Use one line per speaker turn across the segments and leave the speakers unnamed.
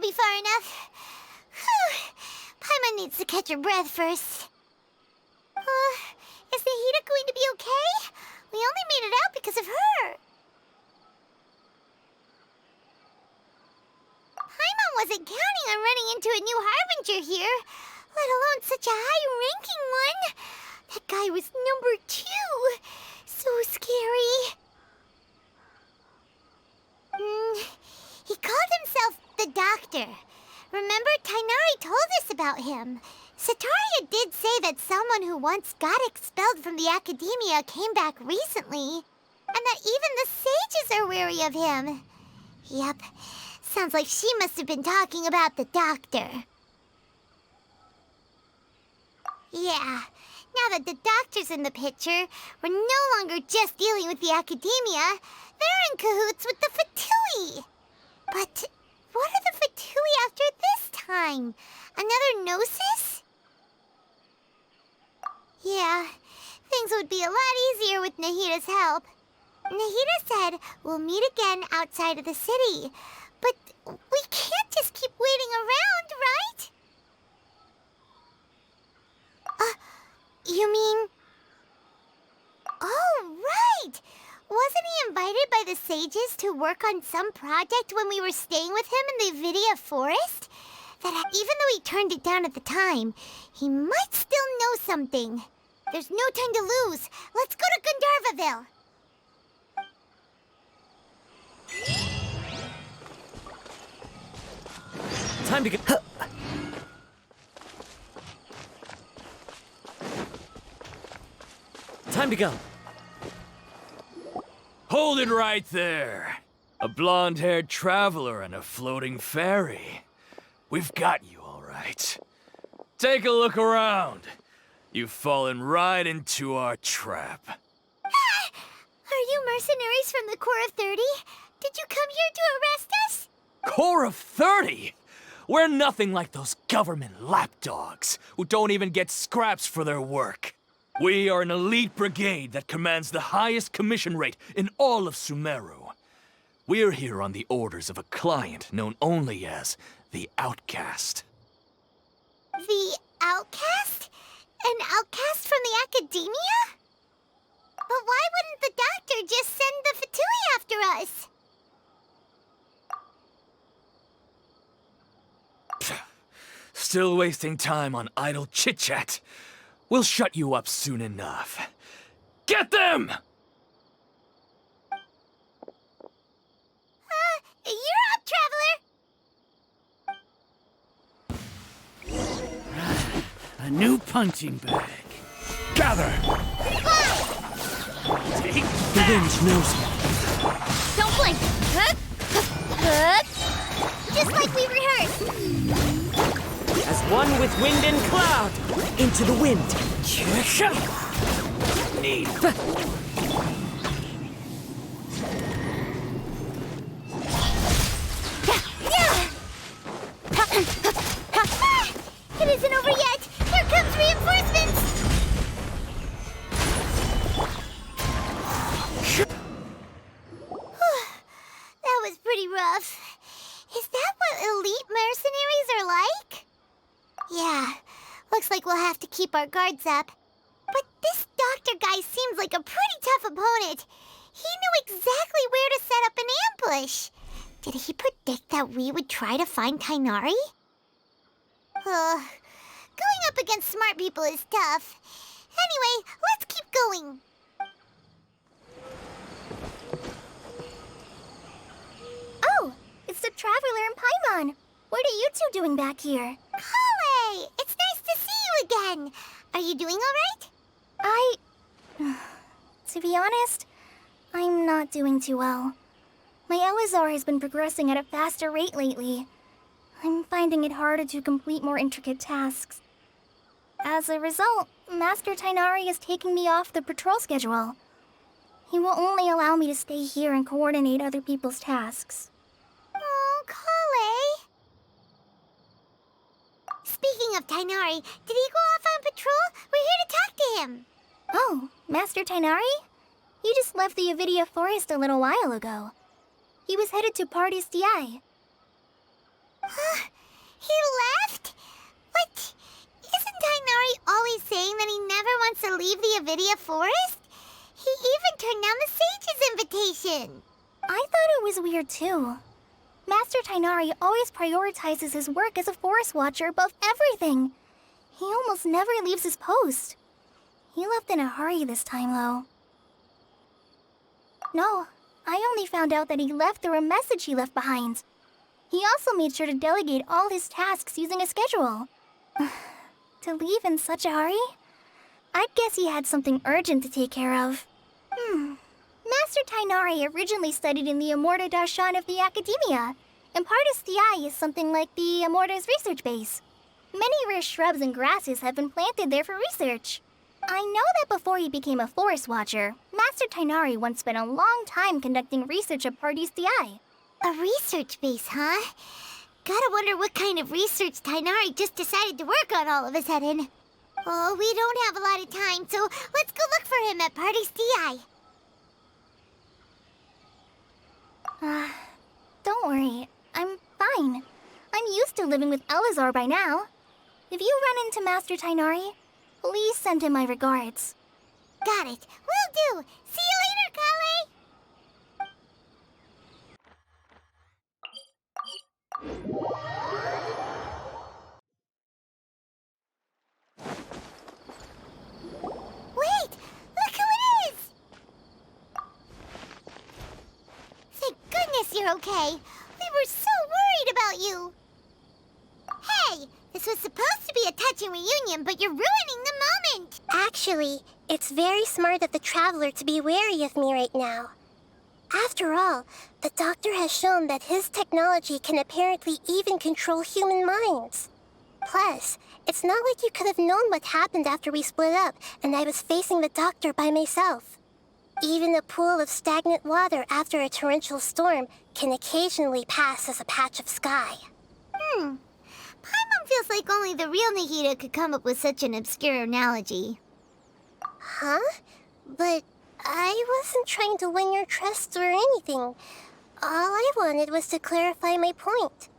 be far enough. Whew. Paimon needs to catch her breath first. Is Nahida going to be okay? We only made it out because of her. Paimon wasn't counting on running into a new Harbinger here, let alone such a high-ranking one. That guy was number 2. So scary. He called himself the Doctor. Remember, Tighnari told us about him. Sataria did say that someone who once got expelled from the Academia came back recently, and that even the sages are wary of him. Yep, sounds like she must have been talking about the Doctor. Yeah, now that the Doctor's in the picture, we're no longer just dealing with the Academia. They're in cahoots with the Fatui. But what are the Fatui after this time? Another Gnosis? Yeah, things would be a lot easier with Nahida's help. Nahida said we'll meet again outside of the city. But we can't just keep waiting around, right? You mean... Oh, right! Wasn't he invited by the sages to work on some project when we were staying with him in the Vidia Forest? That even though he turned it down at the time, he might still know something. There's no time to lose. Let's go to Gandharvaville.
Time to get... Time to go.
Hold it right there. A blonde-haired traveler and a floating fairy. We've got you, all right. Take a look around. You've fallen right into our trap.
Are you mercenaries from the Corps of 30? Did you come here to arrest us?
Corps of 30? We're nothing like those government lapdogs who don't even get scraps for their work. We are an elite brigade that commands the highest commission rate in all of Sumeru. We're here on the orders of a client known only as the Outcast.
The Outcast? An outcast from the Academia? But why wouldn't the Doctor just send the Fatui after us?
Still wasting time on idle chit-chat. We'll shut you up soon enough. Get them!
You're up, Traveler!
A new punching bag.
Gather!
Take
The wind knows me.
Don't blink! Just like we rehearsed!
As one with wind and cloud, into the wind.
Need.
It isn't over yet! Here comes reinforcements! That was pretty rough. Is that what elite mercenaries are like? Yeah, looks like we'll have to keep our guards up. But this doctor guy seems like a pretty tough opponent. He knew exactly where to set up an ambush. Did he predict that we would try to find Tighnari? Going up against smart people is tough. Anyway, let's keep going. Oh, it's the Traveler and Paimon. What are you two doing back here? Kale! It's nice to see you again. Are you doing all right?
To be honest, I'm not doing too well. My LSR has been progressing at a faster rate lately. I'm finding it harder to complete more intricate tasks. As a result, Master Tighnari is taking me off the patrol schedule. He will only allow me to stay here and coordinate other people's tasks.
Oh, Kale. Speaking of Tighnari, did he go off on patrol? We're here to talk to him.
Oh, Master Tighnari? He just left the Avidia Forest a little while ago. He was headed to Pardis Di.
He left? What? Isn't Tainari always saying that he never wants to leave the Avidia forest? He even turned down the sage's invitation.
I thought it was weird too. Master Tainari always prioritizes his work as a forest watcher above everything. He almost never leaves his post. He left in a hurry this time, though. No, I only found out that he left through a message he left behind. He also made sure to delegate all his tasks using a schedule. To leave in such a hurry? I'd guess he had something urgent to take care of. Master Tainari originally studied in the Amorta Darshan of the Academia, and Pardis Eye is something like the Amorta's research base. Many rare shrubs and grasses have been planted there for research. I know that before he became a forest watcher, Master Tainari once spent a long time conducting research at Pardis Eye.
A research base, huh? Gotta wonder what kind of research Tainari just decided to work on all of a sudden. Oh, we don't have a lot of time, so let's go look for him at Pardis Eye.
Don't worry. I'm fine. I'm used to living with Elazar by now. If you run into Master Tainari, please send him my regards.
Got it. Will do. See you later, Kale. Wait! Look who it is! Thank goodness you're okay. We were so worried about you. Hey, this was supposed to be a touching reunion, but you're ruining the moment.
Actually, it's very smart of the Traveler to be wary of me right now. After all, the Doctor has shown that his technology can apparently even control human minds. Plus, it's not like you could have known what happened after we split up and I was facing the Doctor by myself. Even a pool of stagnant water after a torrential storm can occasionally pass as a patch of sky.
Paimon feels like only the real Nahida could come up with such an obscure analogy.
Huh? But I wasn't trying to win your trust or anything. All I wanted was to clarify my point.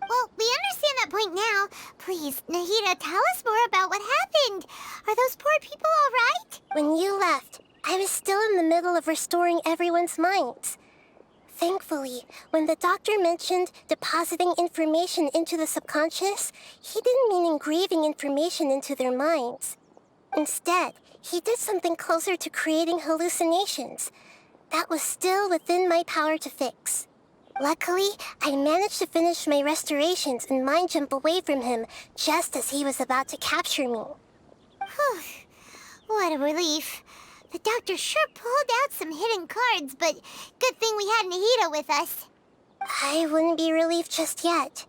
Well, we understand that point now. Please, Nahida, tell us more about what happened. Are those poor people all right?
When you left, I was still in the middle of restoring everyone's minds. Thankfully, when the Doctor mentioned depositing information into the subconscious, he didn't mean engraving information into their minds. Instead, he did something closer to creating hallucinations. That was still within my power to fix. Luckily, I managed to finish my restorations and mind jump away from him just as he was about to capture me.
Whew. What a relief. The Doctor sure pulled out some hidden cards, but good thing we had Nahida with us.
I wouldn't be relieved just yet.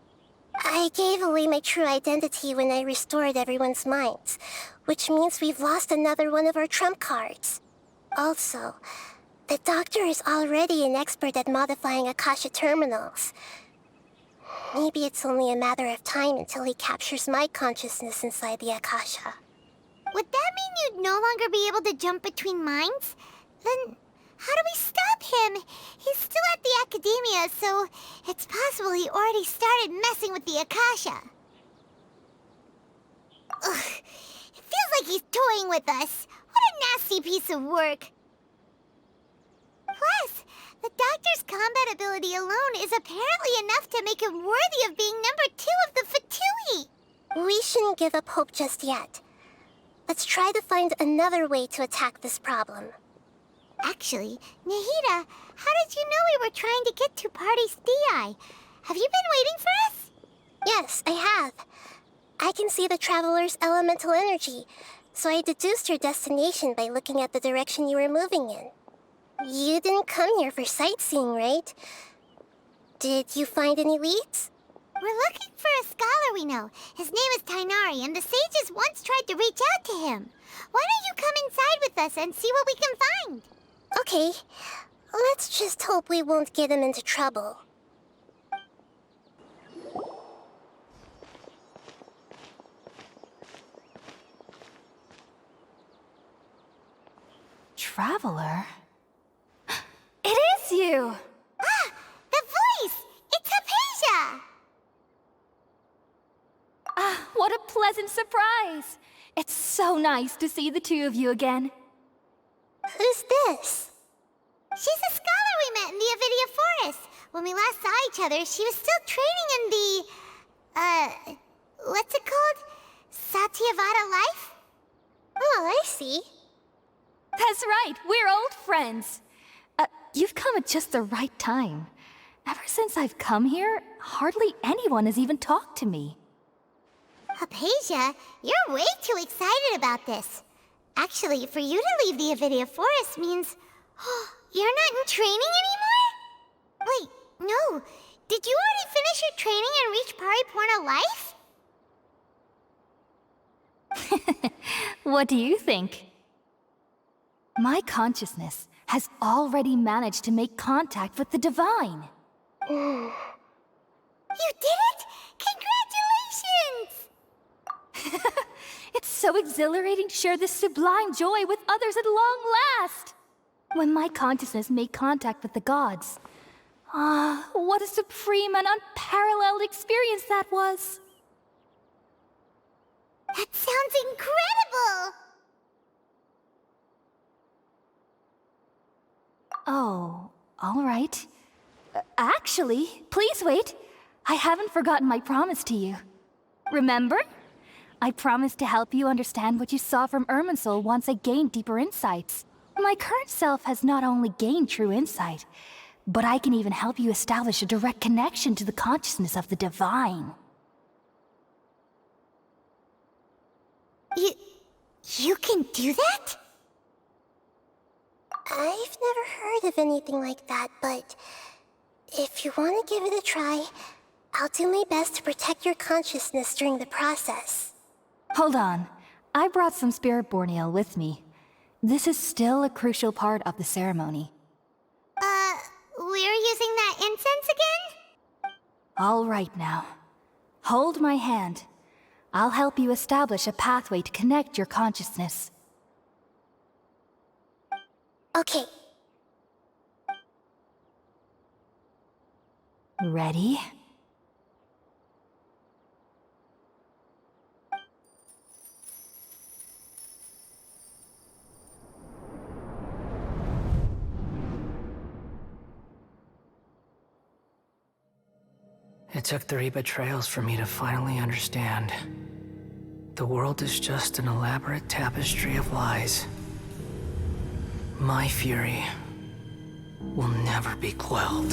I gave away my true identity when I restored everyone's minds, which means we've lost another one of our trump cards. Also, the Doctor is already an expert at modifying Akasha terminals. Maybe it's only a matter of time until he captures my consciousness inside the Akasha.
Would that mean you'd no longer be able to jump between minds? Then how do we stop him? He's still at the Academia, so it's possible he already started messing with the Akasha. Ugh, it feels like he's toying with us. What a nasty piece of work. Plus, the Doctor's combat ability alone is apparently enough to make him worthy of being number 2 of the Fatui.
We shouldn't give up hope just yet. Let's try to find another way to attack this problem.
Actually, Nahida, how did you know we were trying to get to Pardis Eye? Have you been waiting for us?
Yes, I have. I can see the Traveler's elemental energy, so I deduced your destination by looking at the direction you were moving in. You didn't come here for sightseeing, right? Did you find any leads?
We're looking for a scholar we know. His name is Tainari, and the sages once tried to reach out to him. Why don't you come inside with us and see what we can find?
Okay, let's just hope we won't get him into trouble.
Traveler? It is you!
Ah, the voice! It's Hypatia!
so nice to see the two of you again.
Who's this?
She's a scholar we met in the Avidia Forest. When we last saw each other, she was still training in the, what's it called? Satyavada life?
Oh, I see.
That's right, we're old friends. You've come at just the right time. Ever since I've come here, hardly anyone has even talked to me.
Hypatia, you're way too excited about this. Actually, for you to leave the Avidia Forest means... you're not in training anymore? Wait, no. Did you already finish your training and reach Paripurna life?
What do you think? My consciousness has already managed to make contact with the divine.
You did it? Congratulations!
It's so exhilarating to share this sublime joy with others at long last! When my consciousness made contact with the gods. What a supreme and unparalleled experience that was!
That sounds incredible!
Oh, all right. Actually, please wait. I haven't forgotten my promise to you. Remember? I promised to help you understand what you saw from Irminsul once I gained deeper insights. My current self has not only gained true insight, but I can even help you establish a direct connection to the consciousness of the divine.
You can do that?
I've never heard of anything like that, but if you want to give it a try, I'll do my best to protect your consciousness during the process.
Hold on. I brought some spirit borneal with me. This is still a crucial part of the ceremony.
We're using that incense again?
All right now. Hold my hand. I'll help you establish a pathway to connect your consciousness.
Okay.
Ready?
It took 3 betrayals for me to finally understand. The world is just an elaborate tapestry of lies. My fury will never be quelled.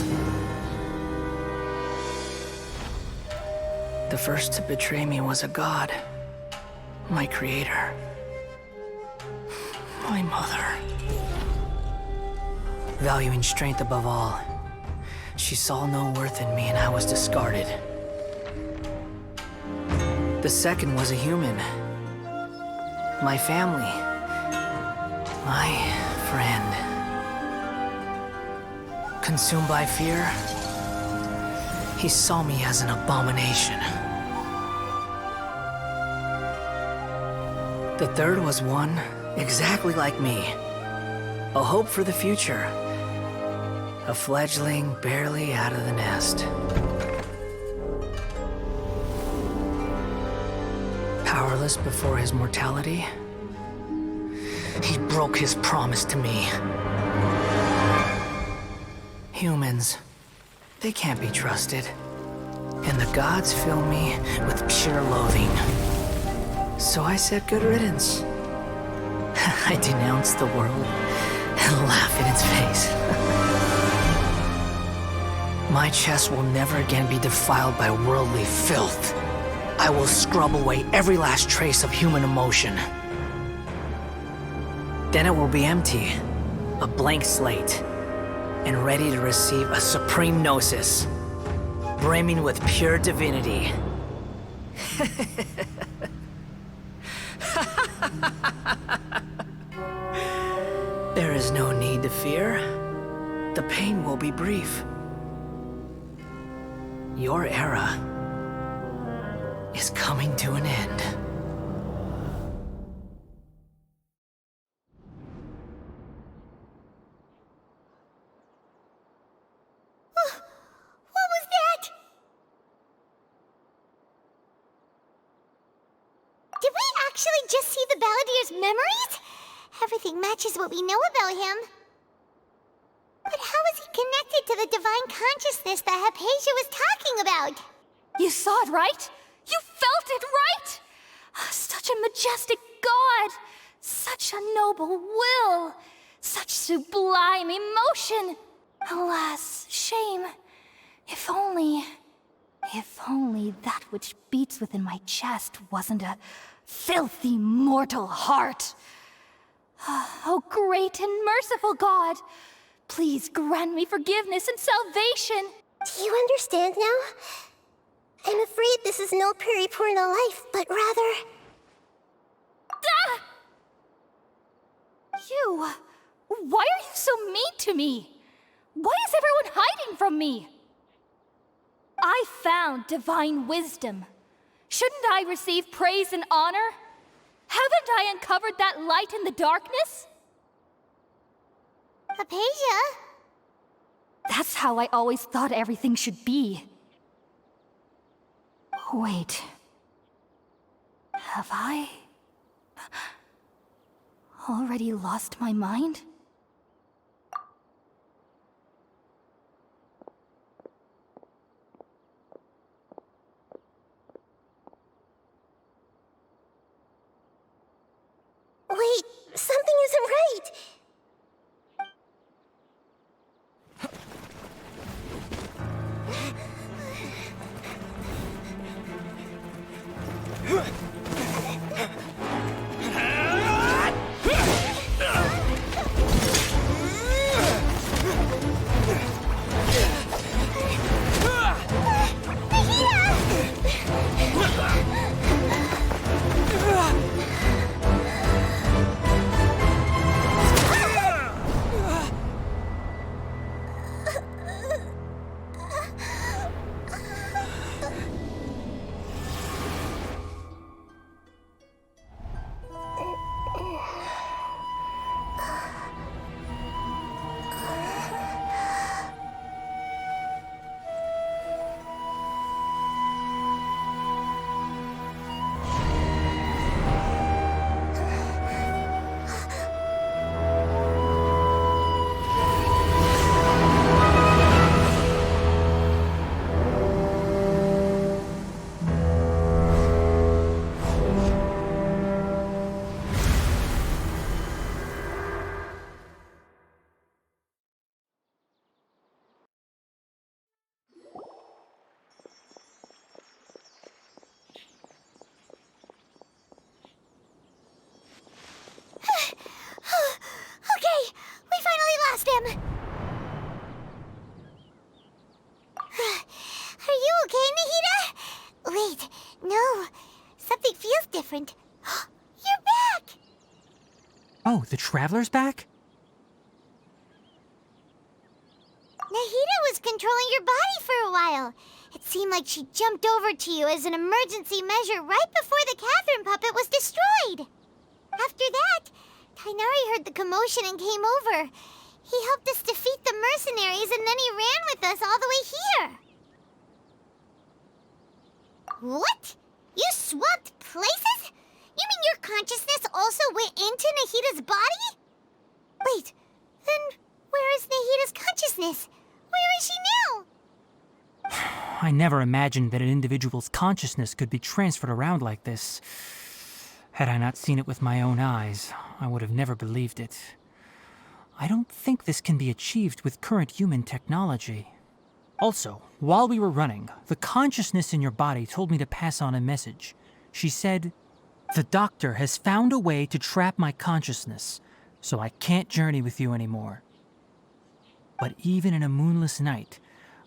The first to betray me was a god. My creator. My mother. Valuing strength above all, she saw no worth in me and I was discarded. The second was a human. My family. My friend. Consumed by fear, he saw me as an abomination. The third was one exactly like me. A hope for the future. A fledgling barely out of the nest. Powerless before his mortality, he broke his promise to me. Humans, they can't be trusted. And the gods fill me with pure loathing. So I said good riddance. I denounce the world and laugh in its face. My chest will never again be defiled by worldly filth. I will scrub away every last trace of human emotion. Then it will be empty, a blank slate, and ready to receive a supreme gnosis, brimming with pure divinity. There is no need to fear. The pain will be brief. Your era is coming to an end.
What was that? Did we actually just see the Balladeer's memories? Everything matches what we know about him. But how is he connected to the divine consciousness that Hypatia was talking about?
You saw it, right? You felt it, right? Such a majestic god! Such a noble will! Such sublime emotion! Alas, shame. If only that which beats within my chest wasn't a filthy mortal heart. Oh, great and merciful God! Please grant me forgiveness and salvation!
Do you understand now? I'm afraid this is no periporno life, but rather...
Ah! You... Why are you so mean to me? Why is everyone hiding from me? I found divine wisdom. Shouldn't I receive praise and honor? Haven't I uncovered that light in the darkness?
Hypatia?
That's how I always thought everything should be. Wait. Have I already lost my mind?
Wait, something isn't right!
Okay, we finally lost him. Are you okay, Nahida? Wait, no. Something feels different. You're back!
Oh, the Traveler's back?
Nahida was controlling your body for a while. It seemed like she jumped over to you as an emergency measure right before the Catherine puppet was destroyed. After that, Tainari heard the commotion and came over. He helped us defeat the mercenaries and then he ran with us all the way here. What? You swapped places? You mean your consciousness also went into Nahida's body? Wait, then where is Nahida's consciousness? Where is she now?
I never imagined that an individual's consciousness could be transferred around like this. Had I not seen it with my own eyes, I would have never believed it. I don't think this can be achieved with current human technology. Also, while we were running, the consciousness in your body told me to pass on a message. She said, "The doctor has found a way to trap my consciousness, so I can't journey with you anymore." But even in a moonless night,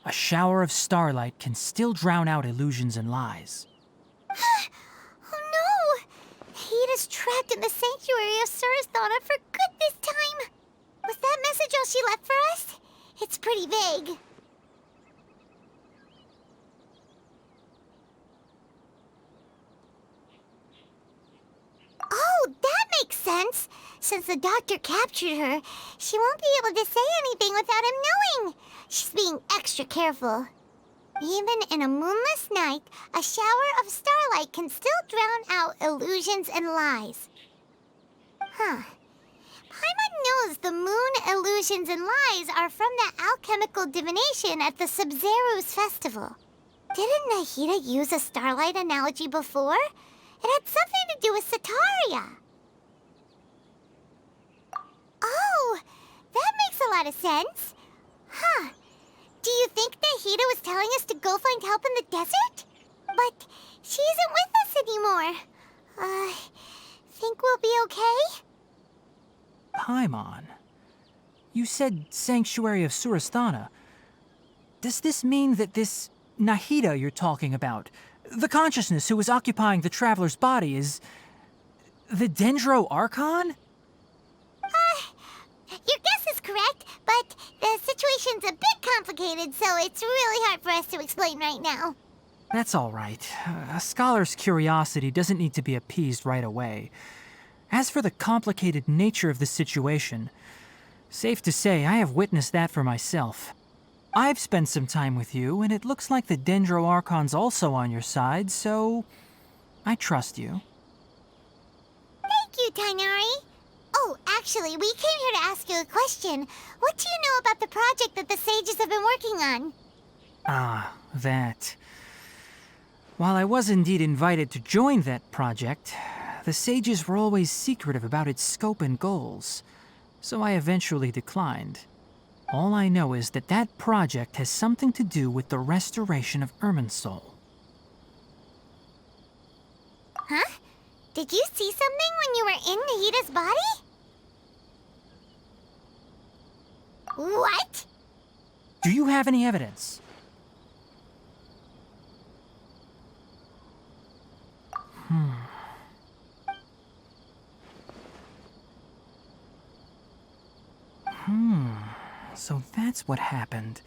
a shower of starlight can still drown out illusions and lies.
Oh no! Nahida's trapped in the sanctuary of Surathana for good this time. Was that message all she left for us? It's pretty vague. Oh, that makes sense. Since the doctor captured her, she won't be able to say anything without him knowing. She's being extra careful. Even in a moonless night, a shower of starlight can still drown out illusions and lies. Huh. Paimon knows the moon illusions and lies are from the alchemical divination at the Sub-Zeru's festival. Didn't Nahida use a starlight analogy before? It had something to do with Setaria. Oh, that makes a lot of sense. Huh. Do you think Nahida was telling us to go find help in the desert? But she isn't with us anymore. Think we'll be okay?
Paimon, you said Sanctuary of Surasthana. Does this mean that this Nahida you're talking about, the consciousness who was occupying the traveler's body, is the Dendro Archon?
Your guess is correct, but the situation's a bit complicated, so it's really hard for us to explain right now.
That's all right. A scholar's curiosity doesn't need to be appeased right away. As for the complicated nature of the situation, safe to say I have witnessed that for myself. I've spent some time with you, and it looks like the Dendro Archon's also on your side, so I trust you.
Thank you, Tainari. Oh, actually, we came here to ask you a question. What do you know about the project that the sages have been working on?
Ah, that. While I was indeed invited to join that project, the sages were always secretive about its scope and goals, so I eventually declined. All I know is that that project has something to do with the restoration of Irminsul.
Huh? Did you see something when you were in Nahida's body? What?
Do you have any evidence? So that's what happened.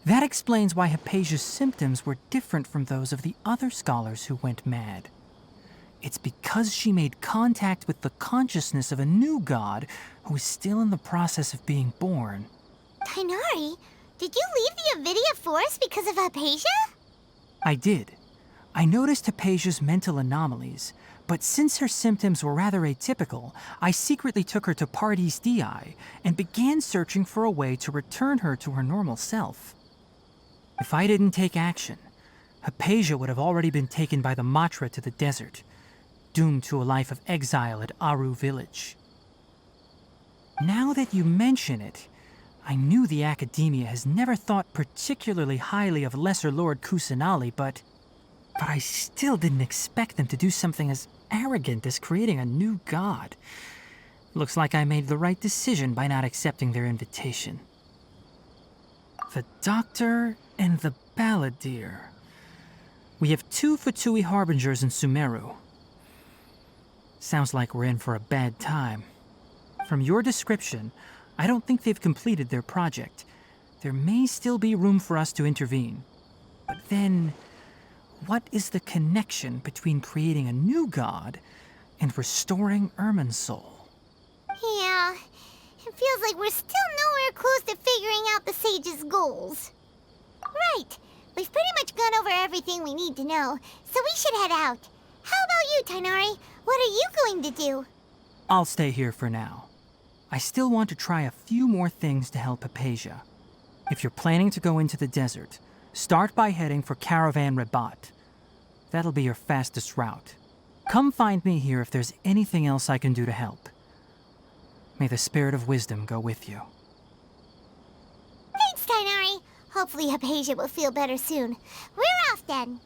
That explains why Hypatia's symptoms were different from those of the other scholars who went mad. It's because she made contact with the consciousness of a new god who is still in the process of being born.
Tainari, did you leave the Avidia Forest because of Hypatia?
I did. I noticed Hypatia's mental anomalies, but since her symptoms were rather atypical, I secretly took her to Pardis Dii and began searching for a way to return her to her normal self. If I didn't take action, Hypatia would have already been taken by the Matra to the desert, doomed to a life of exile at Aru village. Now that you mention it, I knew the Academia has never thought particularly highly of Lesser Lord Kusanali, but I still didn't expect them to do something as arrogant as creating a new god. Looks like I made the right decision by not accepting their invitation. The Doctor and the Balladeer. We have 2 Fatui Harbingers in Sumeru. Sounds like we're in for a bad time. From your description, I don't think they've completed their project. There may still be room for us to intervene. But then, what is the connection between creating a new god and restoring Irminsul?
Yeah, it feels like we're still nowhere close to figuring out the sage's goals. Right, we've pretty much gone over everything we need to know, so we should head out. How about you, Tainari? What are you going to do?
I'll stay here for now. I still want to try a few more things to help Hypatia. If you're planning to go into the desert, start by heading for Caravan Rabat. That'll be your fastest route. Come find me here if there's anything else I can do to help. May the spirit of wisdom go with you.
Thanks, Tainari. Hopefully Hypatia will feel better soon. We're off then.